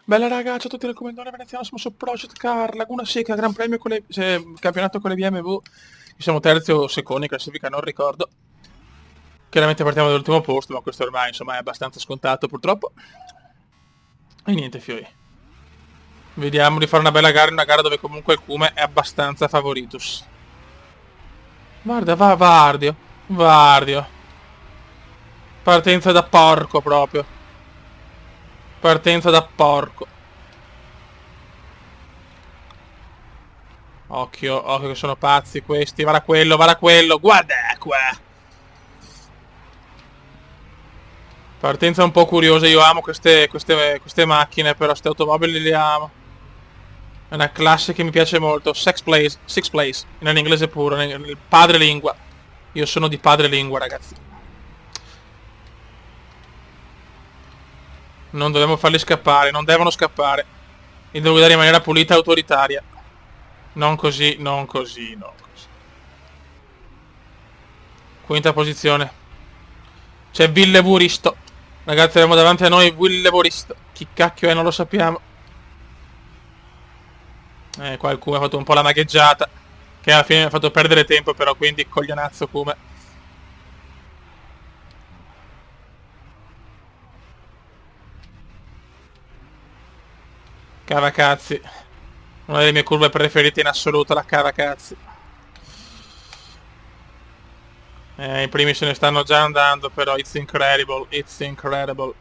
Bella raga, ciao a tutti dal commendatore veneziano, siamo su Project Car, Laguna Seca, Gran Premio con campionato con le BMW. Siamo terzi o secondi in classifica, non ricordo. Chiaramente partiamo dall'ultimo posto, ma questo ormai insomma è abbastanza scontato purtroppo. E niente fiori. Vediamo di fare una bella gara in una gara dove comunque il Cume è abbastanza favoritus. Guarda, va Vardio. Vardio. Partenza da porco proprio. Partenza da porco. Occhio, occhio che sono pazzi questi. Vada quello. Guarda qua. Partenza un po' curiosa. Io amo queste macchine, però queste automobili le amo. È una classe che mi piace molto. Six place. Nell'inglese puro, nel padrelingua. Io sono di padrelingua, ragazzi. Non dobbiamo farli scappare, non devono scappare. Li devo guidare in maniera pulita e autoritaria. Non così, non così, non così. Quinta posizione. C'è Villevuristo. Ragazzi, abbiamo davanti a noi Villevuristo. Chi cacchio è non lo sappiamo. Qualcuno ha fatto un po' la magheggiata. Che alla fine ha fatto perdere tempo però, quindi coglionazzo come. Cavacazzi. Una delle mie curve preferite in assoluto, la Cavacazzi. I primi se ne stanno già andando, però it's incredible, it's incredible.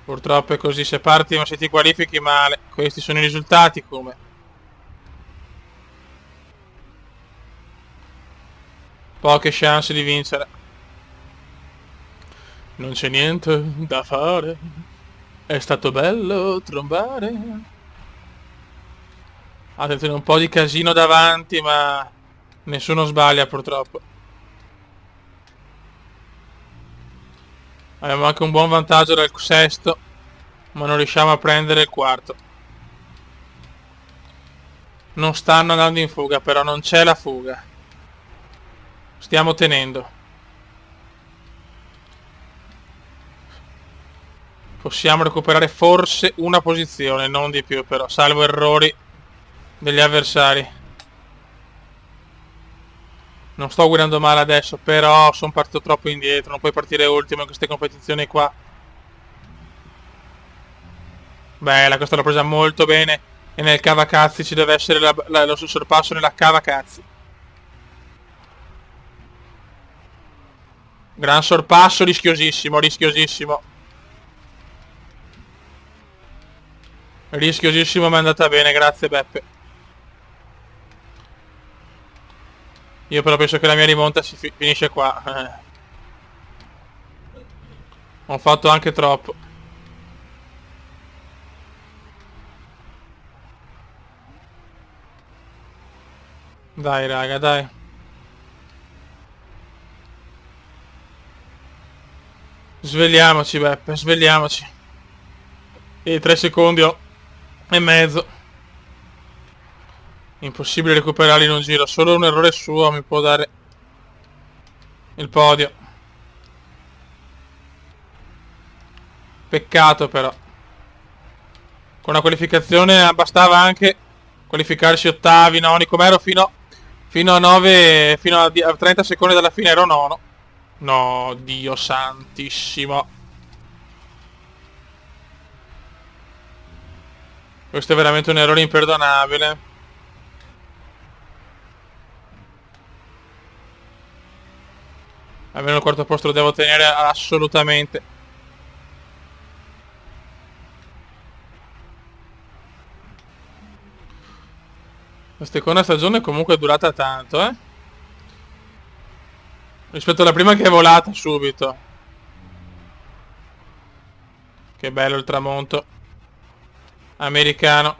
Purtroppo è così, se parti ma se ti qualifichi male. Questi sono i risultati come. Poche chance di vincere. Non c'è niente da fare. È stato bello trombare. Attenzione, un po' di casino davanti, ma nessuno sbaglia purtroppo. Abbiamo anche un buon vantaggio dal sesto, ma non riusciamo a prendere il quarto. Non stanno andando in fuga, però non c'è la fuga. Stiamo tenendo. Possiamo recuperare forse una posizione, non di più però, salvo errori degli avversari. Non sto guidando male adesso, però sono partito troppo indietro, non puoi partire ultimo in queste competizioni qua. Bella, questa l'ho presa molto bene. E nel cavacazzi ci deve essere lo sorpasso nella cavacazzi. Gran sorpasso, rischiosissimo, rischiosissimo. Rischiosissimo, ma è andata bene, grazie Beppe. Io però penso che la mia rimonta finisce qua. Ho fatto anche troppo. Dai raga, dai. Svegliamoci Beppe, svegliamoci. E 3 secondi e mezzo. Impossibile recuperarli in un giro. Solo un errore suo mi può dare il podio. Peccato però. Con la qualificazione bastava anche qualificarsi ottavi, noni, com'ero fino a 9, fino a 30 secondi dalla fine ero nono. No, Dio santissimo. Questo è veramente un errore imperdonabile. Almeno il quarto posto lo devo tenere assolutamente. La seconda stagione comunque è durata tanto, eh. Rispetto alla prima che è volata subito. Che bello il tramonto. Americano.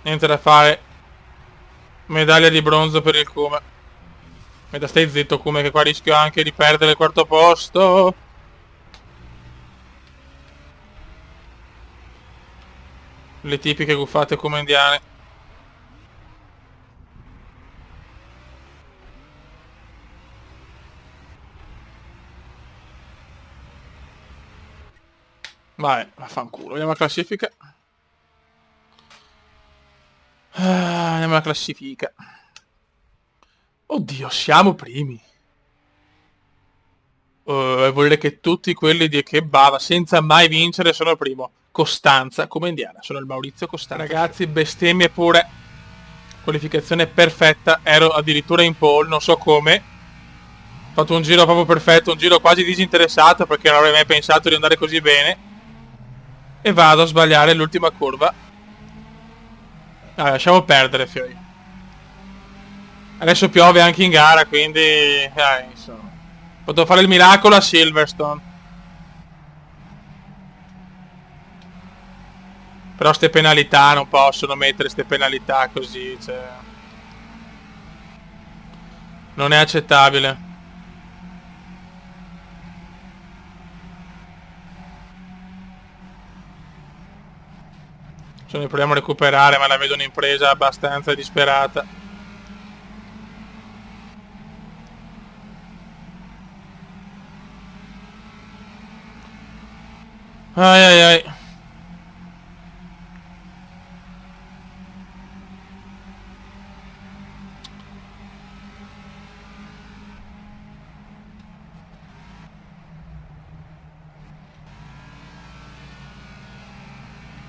Niente da fare. Medaglia di bronzo per il Cume. Stai zitto Cume che qua rischio anche di perdere il quarto posto. Le tipiche guffate come indiane. Vai, vaffanculo. Vediamo la classifica. Vediamo la classifica. Oddio, siamo primi. Vuol dire che tutti quelli di che bava senza mai vincere sono il primo. Costanza, come Indiana. Sono il Maurizio Costanza. Ragazzi, bestemmie pure. Qualificazione perfetta. Ero addirittura in pole, non so come. Ho fatto un giro proprio perfetto, un giro quasi disinteressato perché non avrei mai pensato di andare così bene. E vado a sbagliare l'ultima curva. Lasciamo perdere, fioi. Adesso piove anche in gara, quindi... insomma. Potevo fare il miracolo a Silverstone. Però ste penalità non possono mettere ste penalità così, cioè... Non è accettabile. Se ne proviamo a recuperare, ma la vedo un'impresa abbastanza disperata. Ai ai ai.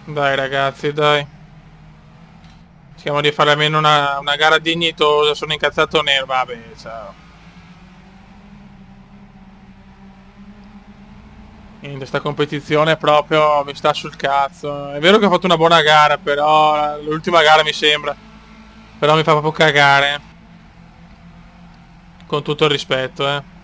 Dai ragazzi, dai. Cerchiamo di fare almeno una gara dignitosa. Sono incazzato nero. Vabbè, ciao. Niente, sta competizione proprio mi sta sul cazzo. È vero che ho fatto una buona gara, però l'ultima gara mi sembra. Però mi fa proprio cagare. Con tutto il rispetto, eh.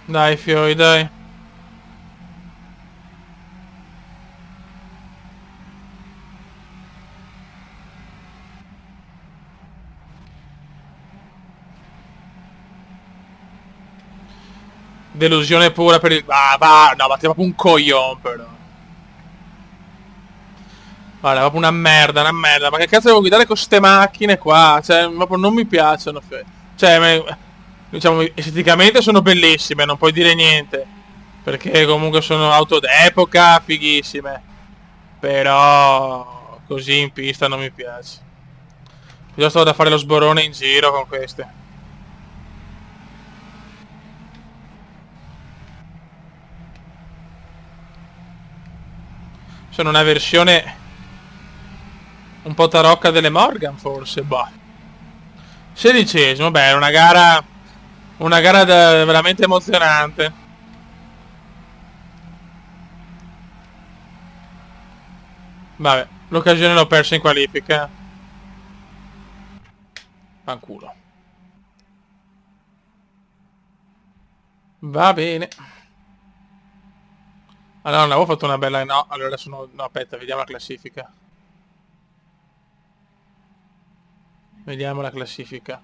Dai, fioi, dai. Delusione pura per il... no, ma sei proprio un coglione, però. Guarda, è proprio una merda, una merda. Ma che cazzo devo guidare con ste macchine qua? Cioè, proprio non mi piacciono. Cioè, diciamo, esteticamente sono bellissime, non puoi dire niente. Perché comunque sono auto d'epoca, fighissime. Però, così in pista non mi piace. Io sto da fare lo sborone in giro con queste. Sono una versione un po' tarocca delle Morgan, forse. Boh. 16esimo, beh, è una gara veramente emozionante. Vabbè, l'occasione l'ho persa in qualifica. Fanculo. Va bene. Allora, non avevo fatto una bella... No, allora sono... No, aspetta, vediamo la classifica. Vediamo la classifica.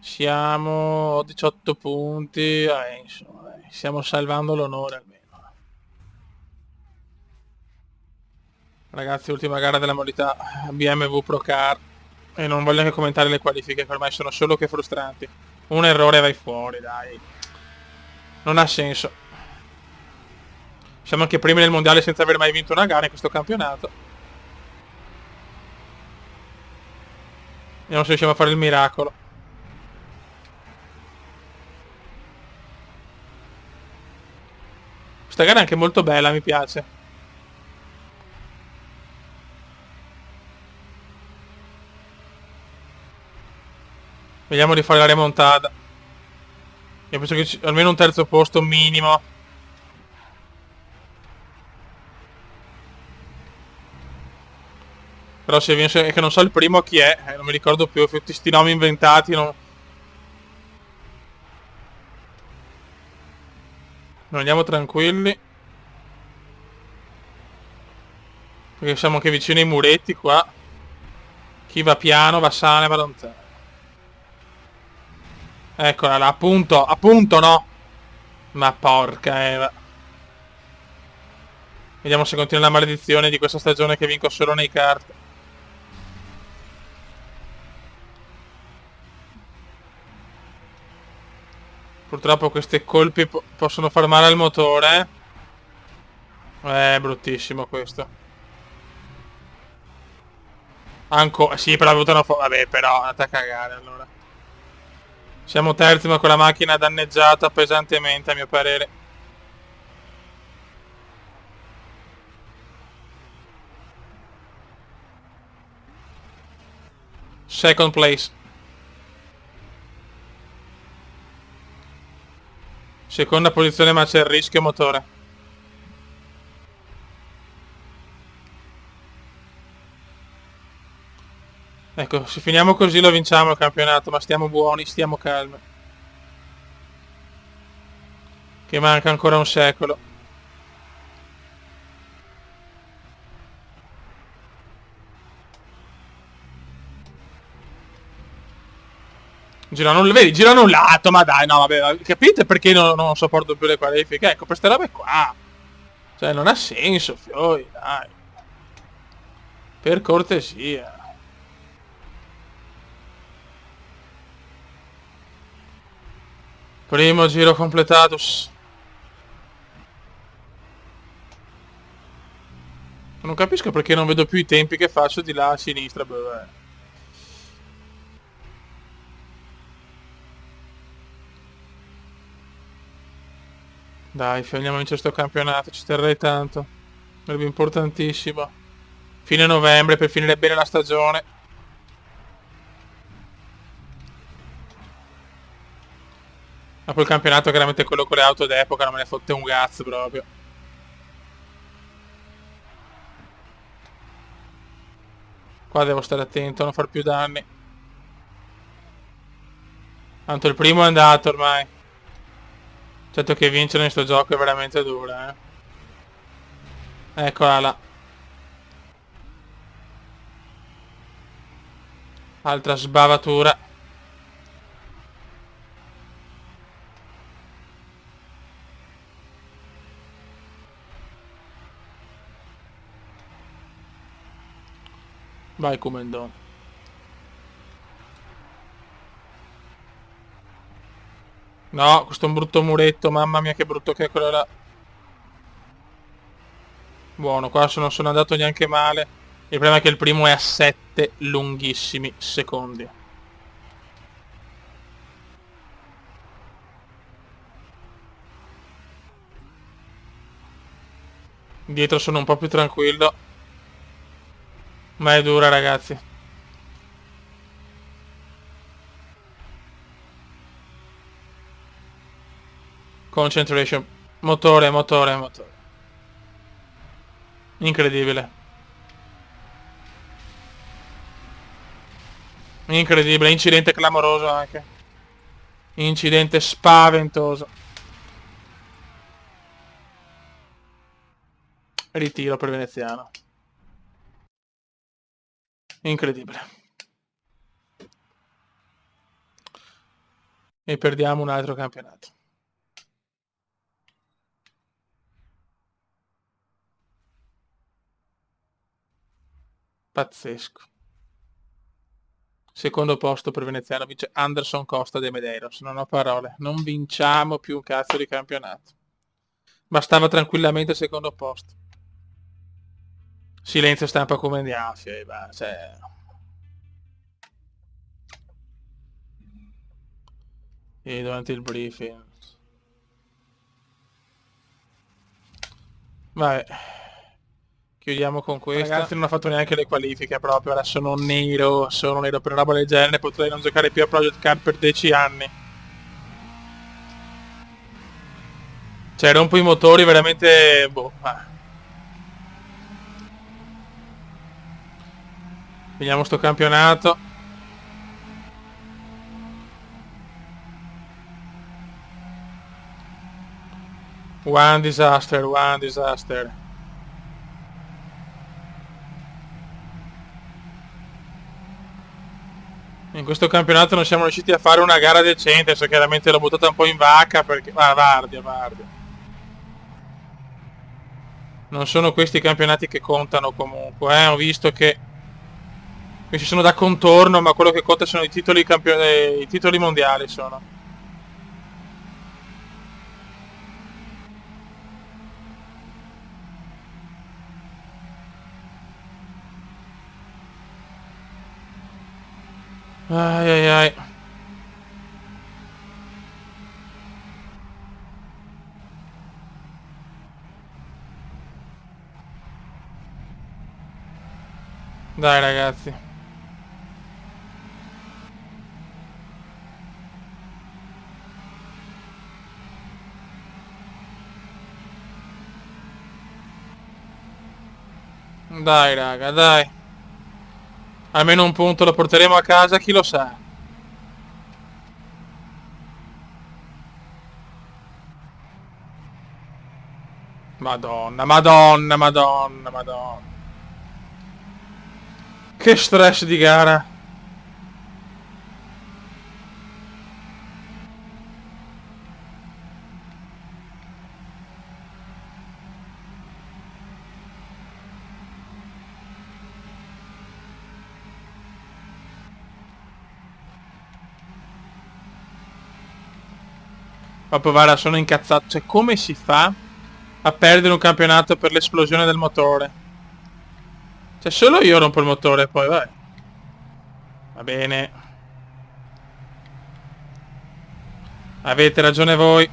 Siamo a 18 punti. Insomma, dai, stiamo salvando l'onore almeno. Ragazzi, ultima gara della modalità BMW Pro Car. E non voglio neanche commentare le qualifiche, che ormai sono solo che frustranti. Un errore vai fuori, dai. Non ha senso. Siamo anche primi nel mondiale senza aver mai vinto una gara in questo campionato. Vediamo se riusciamo a fare il miracolo. Questa gara è anche molto bella, mi piace. Vediamo di fare la remontata. Io penso che almeno un terzo posto minimo. Però se viene, è che non so il primo chi è, non mi ricordo più, tutti sti nomi inventati, non andiamo tranquilli. Perché siamo anche vicini ai muretti qua. Chi va piano va sano e va lontano. Eccola là, appunto no. Ma porca Eva. Vediamo se continua la maledizione di questa stagione che vinco solo nei kart. Purtroppo questi colpi possono far male al motore. È bruttissimo questo. Ancora. Sì, però ha avuto una vabbè, però andate a cagare allora. Siamo terzi ma con la macchina danneggiata pesantemente a mio parere. Second place. Seconda posizione ma c'è il rischio motore. Ecco, se finiamo così lo vinciamo il campionato, ma stiamo buoni, stiamo calmi. Che manca ancora un secolo. Vedi, gira annullato, ma dai, no, vabbè, capite perché non sopporto più le qualifiche? Ecco, queste robe qua. Cioè, non ha senso, fioi, dai. Per cortesia. Primo giro completato. Non capisco perché non vedo più i tempi che faccio di là a sinistra, beh. Dai, andiamo a vincere sto campionato, ci terrei tanto. Sarebbe importantissimo. Fine novembre per finire bene la stagione. Ma poi il campionato chiaramente quello con le auto d'epoca non me ne fotte un cazzo proprio. Qua devo stare attento a non far più danni. Tanto il primo è andato ormai. Certo che vincere in sto gioco è veramente dura, Eccola là. Altra sbavatura. Vai Comendon. No, questo è un brutto muretto, mamma mia che brutto che è quello là. Buono, qua non sono andato neanche male. Il problema è che il primo è a 7 lunghissimi secondi. Dietro sono un po' più tranquillo. Ma è dura, ragazzi. Concentration. Motore, motore, motore. Incredibile. Incredibile, incidente clamoroso anche. Incidente spaventoso. Ritiro per Veneziano. Incredibile. E perdiamo un altro campionato. Pazzesco. Secondo posto per Veneziano vince Anderson Costa de Medeiros. Non ho parole. Non vinciamo più un cazzo di campionato. Bastava tranquillamente il secondo posto. Silenzio stampa come Diafia. Cioè... E durante il briefing. Vabbè. Chiudiamo con questo. Ragazzi, non ho fatto neanche le qualifiche proprio. Ora sono nero per una roba del genere. Potrei non giocare più a Project Card per 10 anni. Cioè, rompo i motori veramente... Boh. Vediamo sto campionato. One disaster, one disaster. In questo campionato non siamo riusciti a fare una gara decente, so chiaramente l'ho buttata un po' in vacca perché... Vardia. Non sono questi i campionati che contano comunque, eh. Ho visto che questi sono da contorno, ma quello che conta sono i titoli, i titoli mondiali sono. Ai ai ai. Dai ragazzi. Dai raga, dai. Almeno un punto lo porteremo a casa, chi lo sa. Madonna, madonna, madonna, madonna. Che stress di gara. Ma guarda, sono incazzato. Cioè, come si fa a perdere un campionato per l'esplosione del motore? Cioè, solo io rompo il motore, poi vai. Va bene. Avete ragione voi.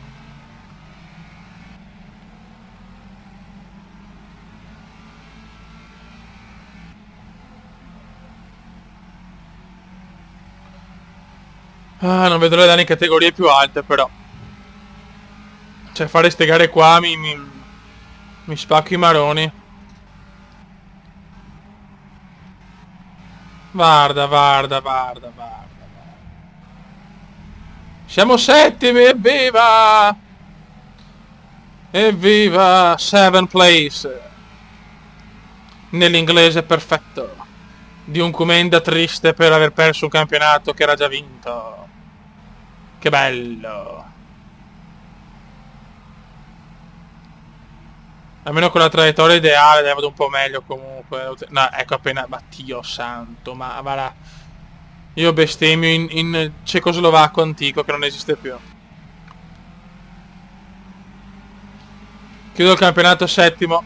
Ah, non vedo le danni in categorie più alte, però. Cioè, fare ste gare qua mi spacco i maroni. Guarda, guarda, guarda, guarda. Siamo settimi, evviva! Evviva! Seven place! Nell'inglese perfetto. Di un Comenda triste per aver perso un campionato che era già vinto. Che bello. Almeno con la traiettoria ideale deve andare un po' meglio comunque. No, ecco appena... Ma Dio santo, ma va. Io bestemmio in cecoslovacco antico che non esiste più. Chiudo il campionato settimo.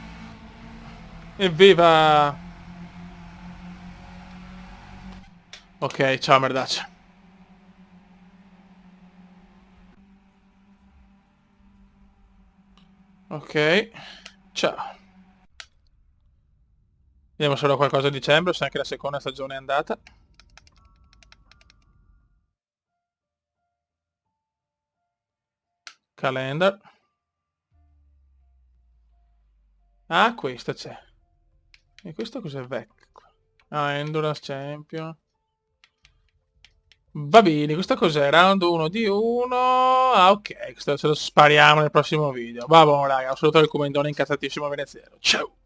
Evviva! Ok, ciao merdaccia. Ok, ciao. Vediamo solo qualcosa a dicembre, se anche la seconda stagione è andata. Calendar. Ah, questo c'è. E questo cos'è vecchio? Ah, Endurance Champion. Va bene, questo cos'è? Round 1 di 1. Ah, ok, questo ce lo spariamo nel prossimo video. Va buono, raga, un saluto al comandone incazzatissimo veneziano. Ciao!